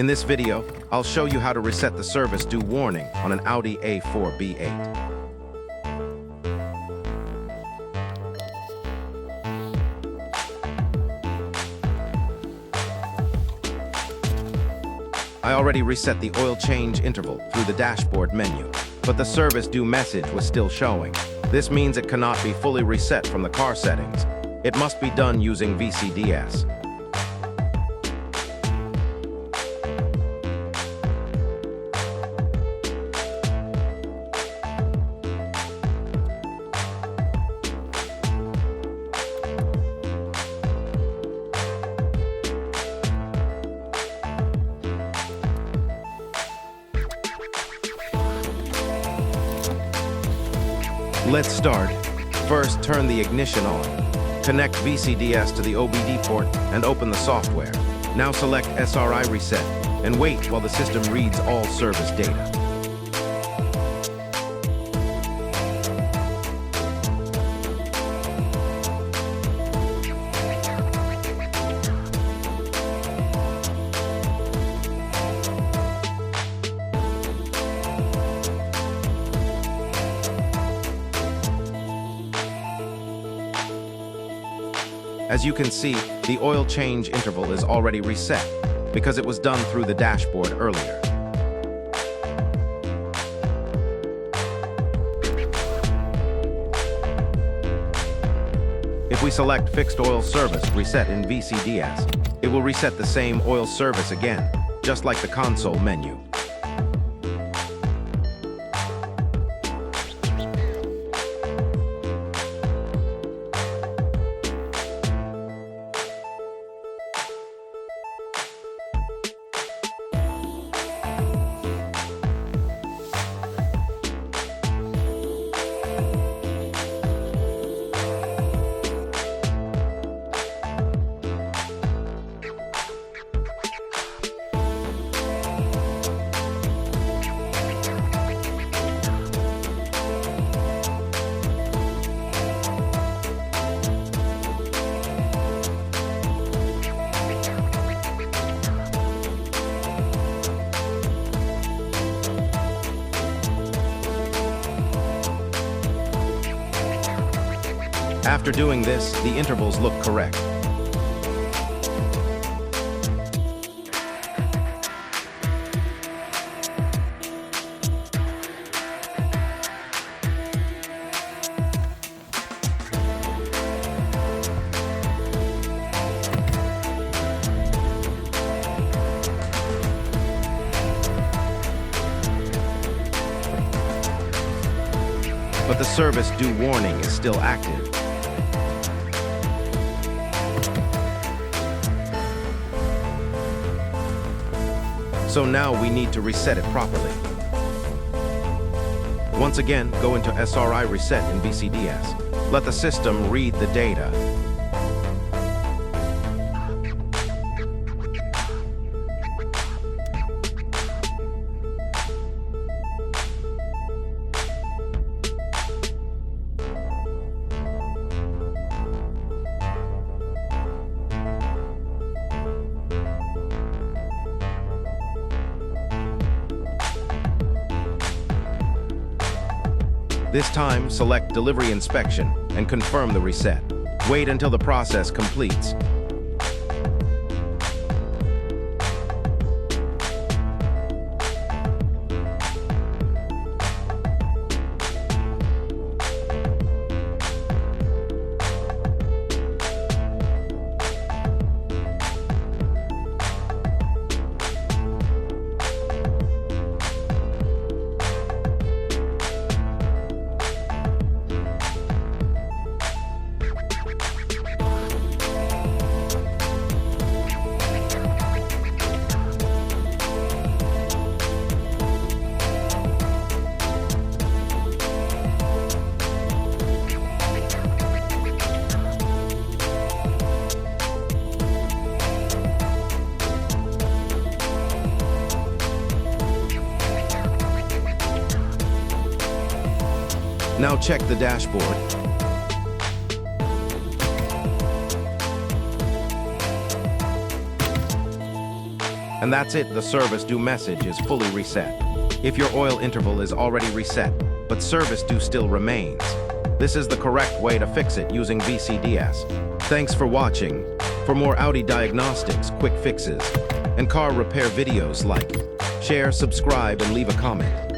In this video, I'll show you how to reset the service due warning on an Audi A4 B8. I already reset the oil change interval through the dashboard menu, but the service due message was still showing. This means it cannot be fully reset from the car settings. It must be done using VCDS. Let's start. First, turn the ignition on. Connect VCDS to the OBD port and open the software. Now select SRI Reset and wait while the system reads all service data. As you can see, the oil change interval is already reset because it was done through the dashboard earlier. If we select Fixed Oil Service Reset in VCDS, it will reset the same oil service again, just like the console menu. After doing this, the intervals look correct. But the service due warning is still active. So now we need to reset it properly. Once again, go into SRI Reset in VCDS. Let the system read the data. This time, select Delivery Inspection and confirm the reset. Wait until the process completes. Now check the dashboard. And that's it, the service due message is fully reset. If your oil interval is already reset, but service due still remains, this is the correct way to fix it using VCDS. Thanks for watching. For more Audi Diagnostics, quick fixes, and car repair videos, like, share, subscribe, and leave a comment.